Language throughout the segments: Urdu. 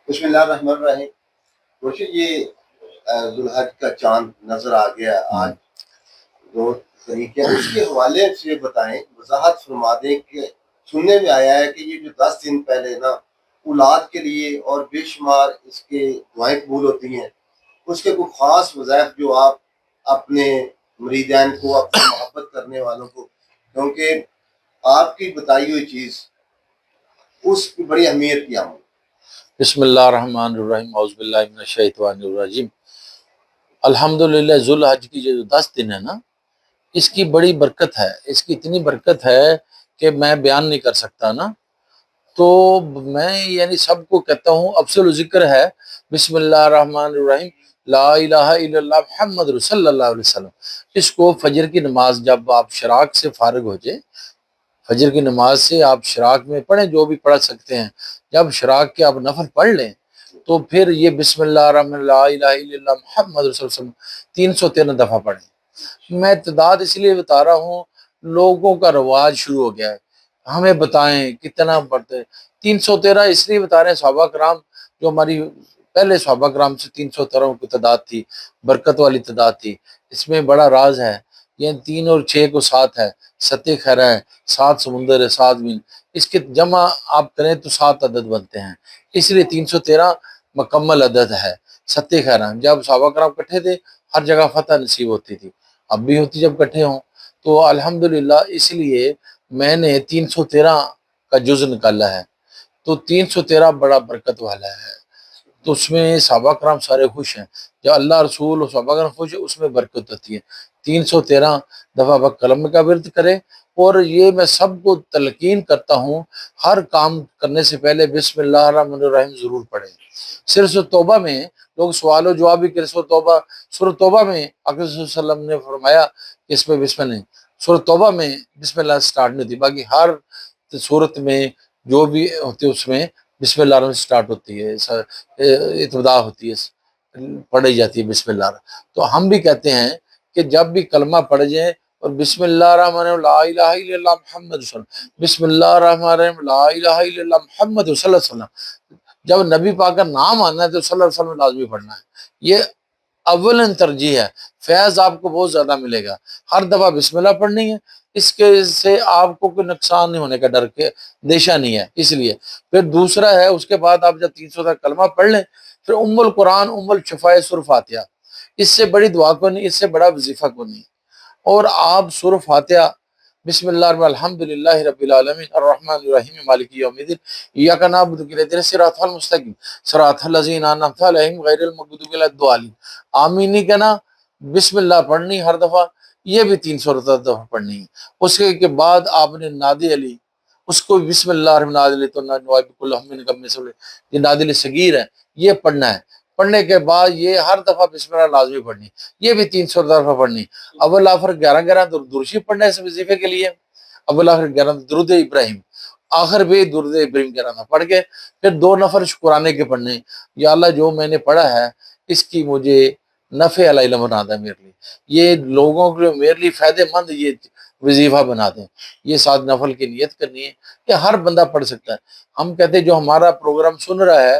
بسم اللہ الرحمن الرحیم۔ روشن، یہ ذوالحج کا چاند نظر آ گیا آج 2 تاریخ ہے، اس کے حوالے سے بتائیں، وضاحت فرما دیں کہ سننے میں آیا ہے کہ یہ جو 10 دن پہلے نا اولاد کے لیے اور بے شمار اس کے دعائیں قبول ہوتی ہیں، اس کے کوئی خاص وظائف جو آپ اپنے مریدین کو، اپنے محبت کرنے والوں کو، کیونکہ آپ کی بتائی ہوئی چیز اس کی بڑی اہمیت کی عمل۔ بسم اللہ الرحمن الرحیم، اعوذ باللہ من الشیطان الرجیم۔ الحمدللہ ذوالحج کی جو 10 دن ہے نا، اس کی بڑی برکت ہے، اس کی اتنی برکت ہے کہ میں بیان نہیں کر سکتا نا۔ تو میں یعنی سب کو کہتا ہوں، افضل ذکر ہے بسم اللہ الرحمن الرحیم، لا الہ الا اللہ محمد رسول اللہ علیہ وسلم۔ اس کو فجر کی نماز جب آپ شراق سے فارغ ہو جائے، فجر کی نماز سے آپ شراق میں پڑھیں، جو بھی پڑھ سکتے ہیں، جب شراق کے آپ نفل پڑھ لیں تو پھر یہ بسم اللہ الرحمن لا الہ الا اللہ محمد رسول اللہ 313 دفعہ پڑھیں۔ میں تعداد اس لیے بتا رہا ہوں، لوگوں کا رواج شروع ہو گیا ہے، ہمیں بتائیں کتنا پڑھتے ہیں۔ 313 اس لیے بتا رہے ہیں، صحابہ کرام جو ہماری پہلے صحابہ کرام سے 313 کی تعداد تھی، برکت والی تعداد تھی۔ اس میں بڑا راز ہے، یہ 3 اور 6 کو 7 ہے، 7 خیرہ ہے، 7 سمندر ہے، 7 مین، اس کے جمع آپ کریں تو 7 عدد بنتے ہیں، اس لیے 313 مکمل عدد ہے۔ 7 خیرہ جب صحابہ کرام کٹھے تھے، ہر جگہ فتح نصیب ہوتی تھی، اب بھی ہوتی جب کٹھے ہوں۔ تو الحمدللہ اس لیے میں نے 313 کا جز نکالا ہے، تو 313 بڑا برکت والا ہے، تو اس میں صحابہ کرام سارے خوش ہیں، جب اللہ رسول اور صحابہ کرام خوش ہیں اس میں برکت ہوتی ہے۔ 313 دفعہ وقت قلم کا ورد کرے، اور یہ میں سب کو تلقین کرتا ہوں، ہر کام کرنے سے پہلے بسم اللہ الرحمن الرحیم ضرور پڑھیں۔ صرف سورۃ توبہ میں لوگ سوال و جواب بھی کریں، سورۃ توبہ میں اکرم صلی اللہ علیہ وسلم نے فرمایا کہ اس میں بسم اللہ، سورۃ توبہ میں بسم اللہ سٹارٹ نہیں ہوتی، باقی ہر صورت میں جو بھی ہوتی ہے اس میں بسم اللہ الرحمن سٹارٹ ہوتی ہے، ابتدا ہوتی ہے، پڑھی جاتی ہے بسم اللہ الرحمن۔ تو ہم بھی کہتے ہیں کہ جب بھی کلمہ پڑھ جائیں اور بسم اللہ الرحمن الرحیم لا الہ الا اللہ محمد رسول اللہ، بسم اللہ الرحمن الرحیم لا الہ الا اللہ محمد رسول اللہ صلی اللہ علیہ وسلم، جب نبی پاک کا نام آنا ہے تو صلی اللہ علیہ وسلم لازمی پڑھنا ہے، یہ اول ترجیح ہے، فیض آپ کو بہت زیادہ ملے گا۔ ہر دفعہ بسم اللہ پڑھنی ہے، اس کے سے آپ کو کوئی نقصان نہیں ہونے کا ڈر کے اندیشہ نہیں ہے، اس لیے۔ پھر دوسرا ہے، اس کے بعد آپ جب 300 تک کلمہ پڑھ لیں، پھر ام القرآن ام الشفاء سورۃ فاتحہ، اس سے بڑی دعا کو نہیں، اس سے بڑا وظیفہ کو نہیں۔ اور آپ سورۃ فاتحہ بسم اللہ الرحمن الحمد للہ رب العالمین الرحمن الرحیم مالک یوم الدین ایاک نعبد و ایاک نستعین صراط المستقیم صراط الذین انعمت علیہم غیر المغضوب علیہم الضالین، آمین نہیں کہنا، بسم اللہ پڑھنی ہر دفعہ، یہ بھی 300 دفعہ پڑھنی ہے۔ اس کے بعد آپ نے نادی علی، اس کو بسم اللہ الرحمن الرحیم تو یہ نادی علی صغیر ہے، یہ پڑھنا ہے۔ پڑھنے کے بعد یہ ہر دفعہ بسم اللہ لازمی پڑھنی، یہ بھی 300 دفعہ پڑھنی۔ اول آخر 11 درود پڑھنا ہے اس وظیفے کے لیے، اول آخر 11 درود ابراہیم، آخر بھی درود ابراہیم 11 پڑھ کے پھر 2 نفر شکرانے کے پڑھنے، یا اللہ جو میں نے پڑھا ہے اس کی مجھے نفع علی علم بنا دے، میرے لیے یہ لوگوں کے لیے میرے لیے فائدہ مند یہ وظیفہ بنا دیں۔ یہ 7 نفل کی نیت کرنی ہے کہ ہر بندہ پڑھ سکتا ہے۔ ہم کہتے ہیں جو ہمارا پروگرام سن رہا ہے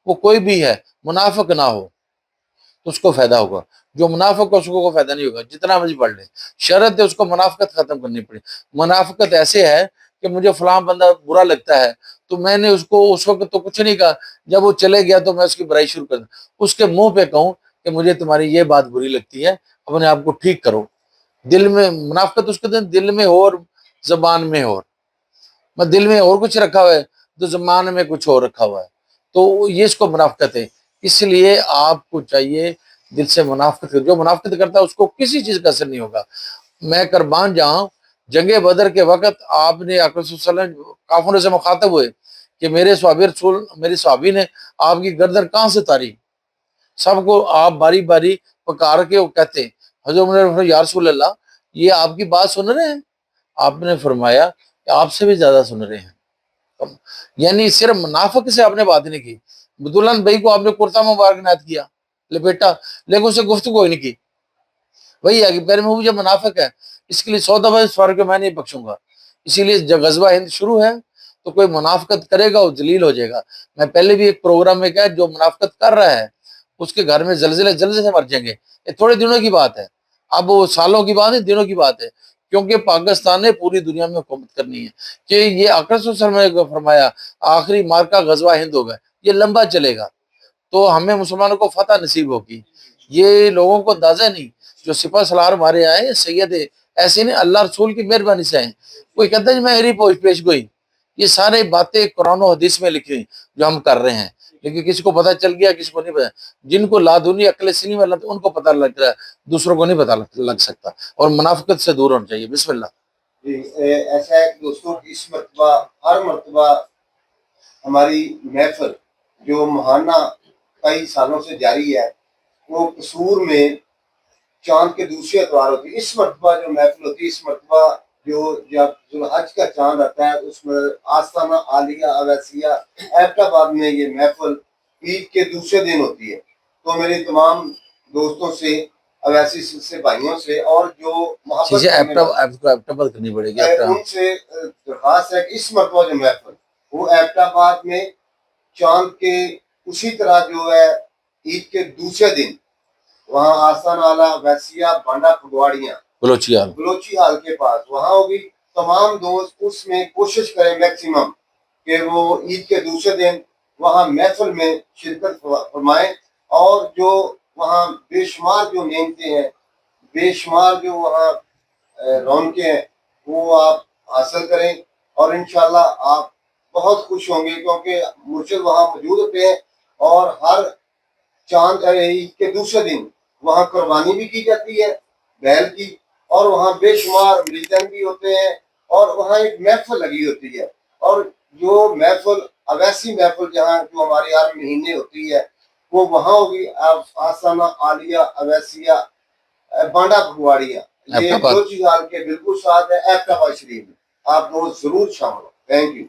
وہ کوئی بھی ہے، منافق نہ ہو تو اس کو فائدہ ہوگا، جو منافق ہے اس کو کوئی فائدہ نہیں ہوگا، جتنا مرضی پڑھ لے۔ شرط ہے اس کو منافقت ختم کرنی پڑے۔ منافقت ایسے ہے کہ مجھے فلاں بندہ برا لگتا ہے تو میں نے اس کو اس وقت تو کچھ نہیں کہا، جب وہ چلے گیا تو میں اس کی برائی شروع کر دوں، اس کے منہ پہ کہوں کہ مجھے تمہاری یہ بات بری لگتی ہے، اپنے آپ کو ٹھیک کرو۔ دل میں منافقت اس کے دل میں ہو اور زبان میں ہو، میں دل میں اور کچھ رکھا ہوا ہے تو زبان میں کچھ اور رکھا ہوا ہے، تو یہ اس کو منافقت ہے۔ اس لیے آپ کو چاہیے دل سے منافقت کر، جو منافقت کرتا ہے اس کو کسی چیز کا اثر نہیں ہوگا۔ میں قربان جاؤں، جنگ بدر کے وقت آپ نے اکرم صلی اللہ علیہ وسلم کافروں سے مخاطب ہوئے کہ میرے صحابی رسول، میری صحابی نے آپ کی گردن کہاں سے اتاری، سب کو آپ باری باری پکار کے وہ کہتے ہیں، حضرت عمر نے فرمایا یا رسول اللہ یہ آپ کی بات سن رہے ہیں؟ آپ نے فرمایا کہ آپ سے بھی زیادہ سن رہے ہیں۔ یعنی صرف منافق سے آپ نے بات نہیں کی، عبداللہ بھائی کو آپ نے کرتا مبارک عنایت کیا لپیٹا، لیکن اسے گفتگو ہی نہیں کی، وہی ہے کہ پہلے میں مجھے منافق ہے، اس کے لیے 100 دفعہ اس فرق میں نہیں بخشوں گا۔ اسی لیے جب غزوہ ہند شروع ہے تو کوئی منافقت کرے گا وہ ذلیل ہو جائے گا. میں پہلے بھی ایک پروگرام میں کہا جو منافقت کر رہا ہے اس کے گھر میں زلزلے جلدی سے مر جائیں گے. یہ تھوڑے دنوں کی بات ہے، اب وہ سالوں کی بات ہے، دنوں کی بات ہے، کیونکہ پاکستان نے پوری دنیا میں حکومت کرنی ہے. کہ یہ آقا صلی اللہ علیہ وسلم نے فرمایا آخری مارکا غزوہ ہند ہوگا، یہ لمبا چلے گا تو ہمیں مسلمانوں کو فتح نصیب ہوگی. یہ لوگوں کو اندازہ نہیں، جو سپہ سالار ہمارے آئے سید ایسے نہیں، اللہ رسول کی مہربانی سے آئے. کوئی کہتا ہے میں میری پیش گوئی، یہ سارے باتیں قرآن و حدیث میں لکھی جو ہم کر رہے ہیں، لیکن کسی کو پتہ چل گیا کسی کو نہیں پتہ. جن کو لادنی عقل سنی میں ان کو پتہ لگ رہا ہے، دوسروں کو نہیں پتہ لگ سکتا. اور منافقت سے دور ہونا چاہیے. بسم اللہ. جی ایسا ہے کہ دوستوں اس مرتبہ ہر مرتبہ ہماری محفل جو ماہانہ کئی سالوں سے جاری ہے وہ قصور میں چاند کے دوسرے اتوار ہوتی ہے. اس مرتبہ جو محفل ہوتی ہے، اس مرتبہ جو جب ذوالحج کا چاند آتا ہے اس میں آستانہ عالیہ اویسیہ ایبٹ آباد میں یہ محفل عید کے دوسرے دن ہوتی ہے. تو میرے تمام دوستوں سے اویسی سے بھائیوں سے اور جو محبت کرنی پڑے گی ان سے درخواست ہے کہ اس مرتبہ جو محفل وہ ایبٹ آباد میں چاند کے اسی طرح جو ہے عید کے دوسرے دن وہاں آسان آلہ ویسیا بانڈا پھگواڑیاں بلوچی حال کے پاس وہاں ہوگی. تمام دوست اس میں کوشش کریں میکسیمم کہ وہ عید کے دوسرے دن وہاں محفل میں شرکت فرمائیں، اور جو وہاں بے شمار جو نعمتیں ہیں، بے شمار جو وہاں رونقیں ہیں وہ آپ حاصل کریں. اور انشاءاللہ آپ بہت خوش ہوں گے کیونکہ مرشد وہاں موجود ہوتے ہیں. اور ہر چاند عید کے دوسرے دن وہاں قربانی بھی کی جاتی ہے بیل کی، اور وہاں بے شمار مریدین بھی ہوتے ہیں، اور وہاں ایک محفل لگی ہوتی ہے. اور جو محفل اویسی محفل جہاں جو ہمارے ہر مہینے ہوتی ہے وہ وہاں ہوگی آسانہ عالیہ اویسیہ بانڈا پھگواڑیاں، یہ بلوچی حال کے بالکل ساتھ ہے ایبٹ آباد شریف میں. آپ لوگ ضرور شامل ہو. Thank you.